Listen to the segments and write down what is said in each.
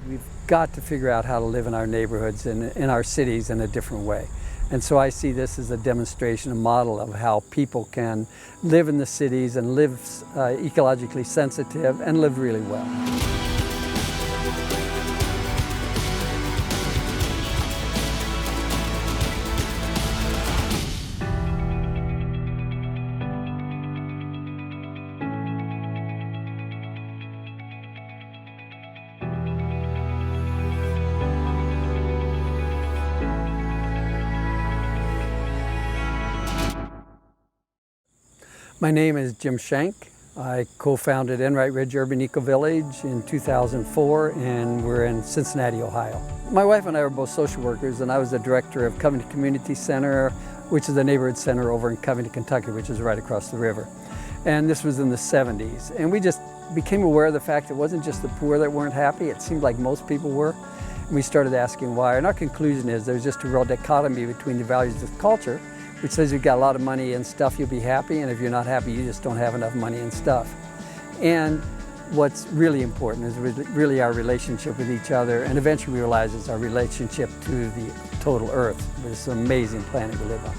We've got to figure out how to live in our neighborhoods and in our cities in a different way. And so I see this as a demonstration, a model of how people can live in the cities and live ecologically sensitive and live really well. My name is Jim Shank. I co-founded Enright Ridge Urban Ecovillage in 2004, and we're in Cincinnati, Ohio. My wife and I are both social workers, and I was the director of Covington Community Center, which is a neighborhood center over in Covington, Kentucky, which is right across the river. And this was in the 70s. And we just became aware of the fact it wasn't just the poor that weren't happy. It seemed like most people were. And we started asking why. And our conclusion is there's just a real dichotomy between the values of culture, which says you've got a lot of money and stuff, you'll be happy, and if you're not happy, you just don't have enough money and stuff. And what's really important is really our relationship with each other, and eventually we realize it's our relationship to the total Earth, this amazing planet we live on.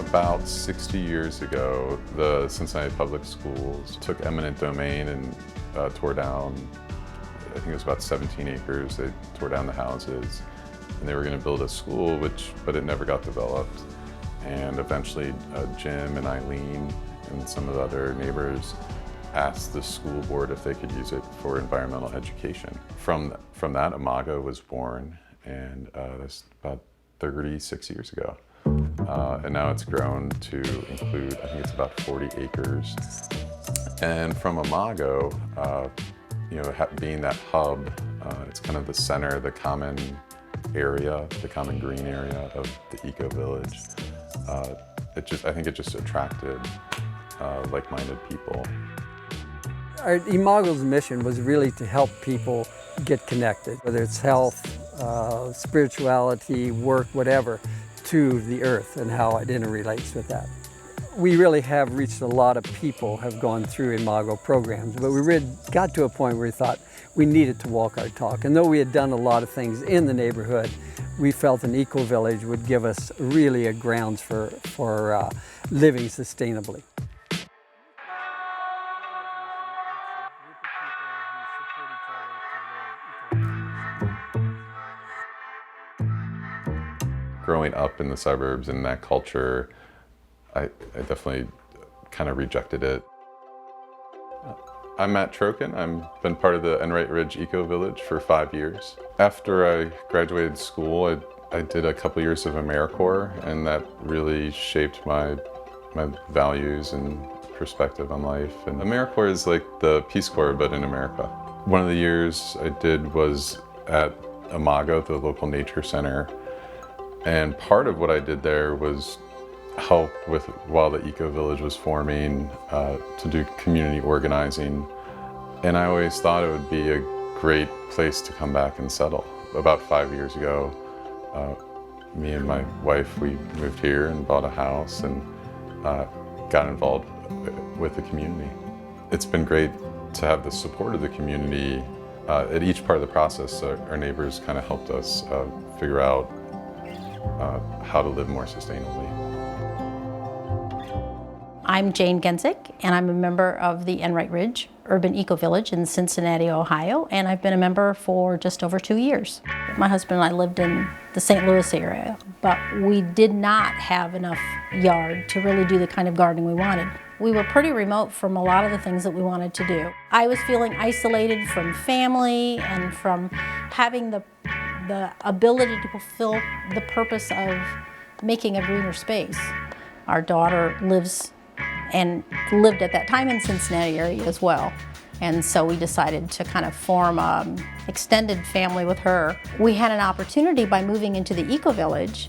About 60 years ago, the Cincinnati Public Schools took eminent domain and tore down, I think it was about 17 acres. They tore down the houses. And they were going to build a school, but it never got developed. And eventually Jim and Eileen and some of the other neighbors asked the school board if they could use it for environmental education. From that, Imago was born, and that's about 36 years ago. And now it's grown to include, I think it's about 40 acres. And from Imago, being that hub, it's kind of the center, the common area, the common green area of the eco-village. I think it just attracted like-minded people. Our Amalgams Mission was really to help people get connected, whether it's health, spirituality, work, whatever, to the earth and how it interrelates with that. We really have reached a lot of people have gone through Imago programs, but we really got to a point where we thought we needed to walk our talk. And though we had done a lot of things in the neighborhood, we felt an eco-village would give us really a grounds for living sustainably. Growing up in the suburbs in that culture, I definitely kind of rejected it. I'm Matt Trokin. I've been part of the Enright Ridge Ecovillage for 5 years. After I graduated school, I did a couple years of AmeriCorps, and that really shaped my values and perspective on life. And AmeriCorps is like the Peace Corps, but in America. One of the years I did was at Imago, the local nature center, and part of what I did there was help with, while the eco-village was forming, to do community organizing. And I always thought it would be a great place to come back and settle. About 5 years ago, me and my wife, we moved here and bought a house and got involved with the community. It's been great to have the support of the community. At each part of the process, our neighbors kind of helped us figure out how to live more sustainably. I'm Jane Genzik, and I'm a member of the Enright Ridge Urban Ecovillage in Cincinnati, Ohio, and I've been a member for just over 2 years. My husband and I lived in the St. Louis area, but we did not have enough yard to really do the kind of gardening we wanted. We were pretty remote from a lot of the things that we wanted to do. I was feeling isolated from family and from having the ability to fulfill the purpose of making a greener space. Our daughter lives and lived at that time in Cincinnati area as well. And so we decided to kind of form an extended family with her. We had an opportunity by moving into the eco-village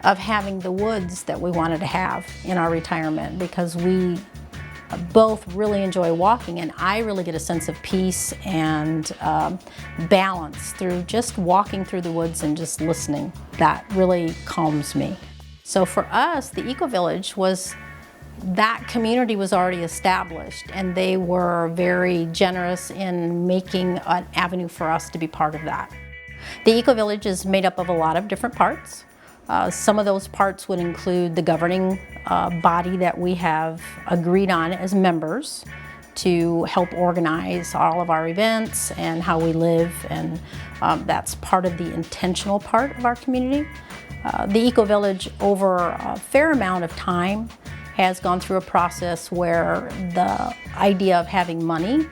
of having the woods that we wanted to have in our retirement, because we both really enjoy walking, and I really get a sense of peace and balance through just walking through the woods and just listening. That really calms me. So for us, the eco-village was that community was already established, and they were very generous in making an avenue for us to be part of that. The Ecovillage is made up of a lot of different parts. Some of those parts would include the governing body that we have agreed on as members to help organize all of our events and how we live, and that's part of the intentional part of our community. The Ecovillage, over a fair amount of time, has gone through a process where the idea of having money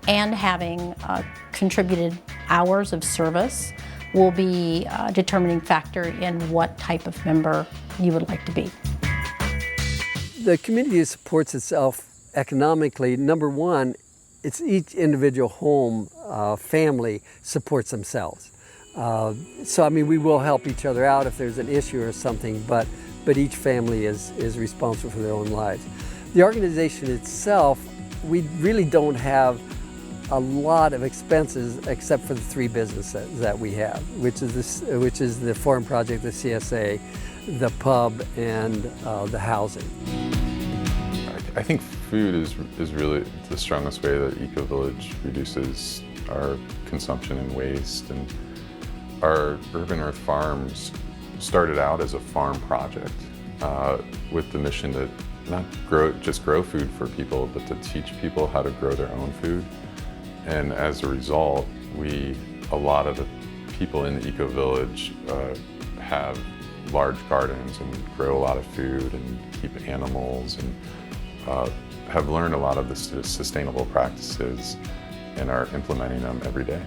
and having contributed hours of service will be a determining factor in what type of member you would like to be. The community supports itself economically. Number one, it's each individual home, family supports themselves. So I mean, we will help each other out if there's an issue or something, but each family is responsible for their own lives. The organization itself, we really don't have a lot of expenses except for the three businesses that we have, which is the Forum Project, the CSA, the pub, and the housing. I think food is really the strongest way that Ecovillage reduces our consumption and waste. And our Urban Earth Farms started out as a farm project with the mission to not just grow food for people, but to teach people how to grow their own food. And as a result, a lot of the people in the Ecovillage have large gardens and grow a lot of food and keep animals, and have learned a lot of the sustainable practices and are implementing them every day.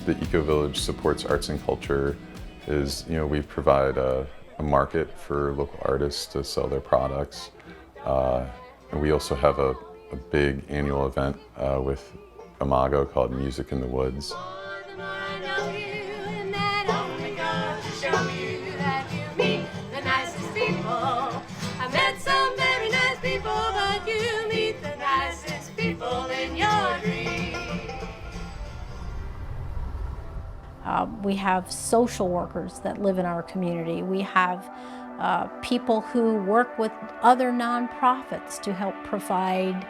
The Ecovillage supports arts and culture. We provide a market for local artists to sell their products. And we also have a big annual event with Imago called Music in the Woods. We have social workers that live in our community. We have people who work with other nonprofits to help provide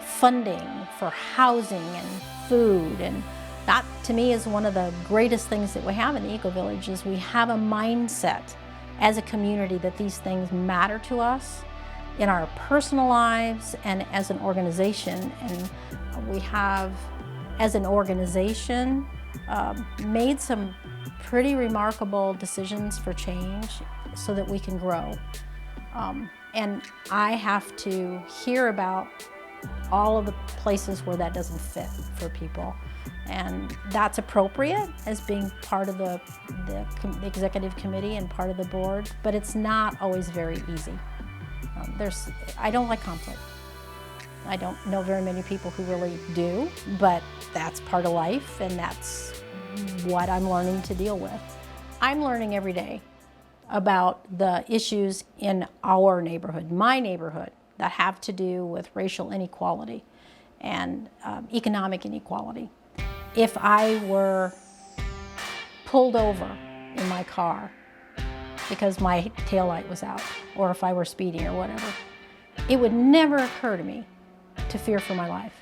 funding for housing and food. And that, to me, is one of the greatest things that we have in the Ecovillage, is we have a mindset as a community that these things matter to us in our personal lives and as an organization. And we have, as an organization, made some pretty remarkable decisions for change so that we can grow. And I have to hear about all of the places where that doesn't fit for people. And that's appropriate as being part of the executive committee and part of the board, but it's not always very easy. I don't like conflict. I don't know very many people who really do, but that's part of life, and that's what I'm learning to deal with. I'm learning every day about the issues in our neighborhood, my neighborhood, that have to do with racial inequality and economic inequality. If I were pulled over in my car because my taillight was out, or if I were speeding or whatever, it would never occur to me to fear for my life.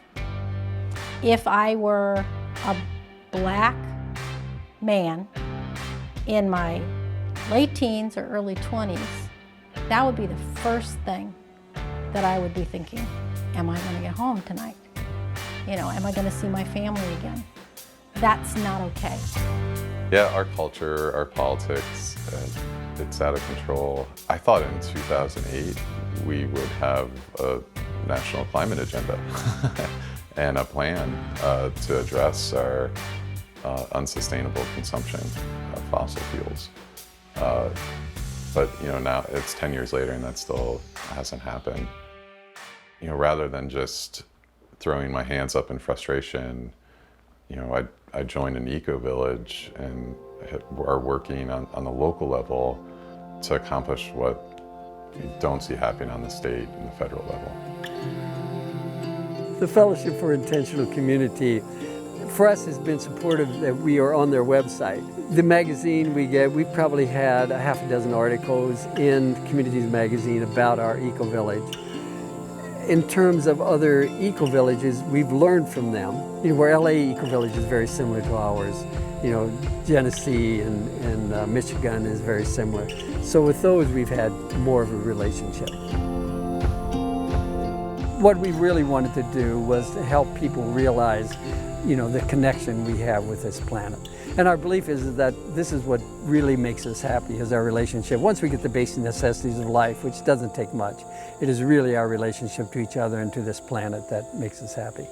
If I were a black man in my late teens or early 20s, that would be the first thing that I would be thinking. Am I going to get home tonight? Am I going to see my family again? That's not okay. Yeah, our culture, our politics, it's out of control. I thought in 2008 we would have a national climate agenda and a plan to address our unsustainable consumption of fossil fuels. But now it's 10 years later and that still hasn't happened. Rather than just throwing my hands up in frustration, I joined an Ecovillage and are working on the local level to accomplish what you don't see happening on the state and the federal level. The Fellowship for Intentional Community, for us, has been supportive that we are on their website. The magazine we probably had a half a dozen articles in Communities Magazine about our Ecovillage. In terms of other eco-villages, we've learned from them. You know, where LA Eco-Village is very similar to ours. You know, Genesee and Michigan is very similar. So with those, we've had more of a relationship. What we really wanted to do was to help people realize, you know, the connection we have with this planet. And our belief is that this is what really makes us happy, is our relationship. Once we get the basic necessities of life, which doesn't take much, it is really our relationship to each other and to this planet that makes us happy.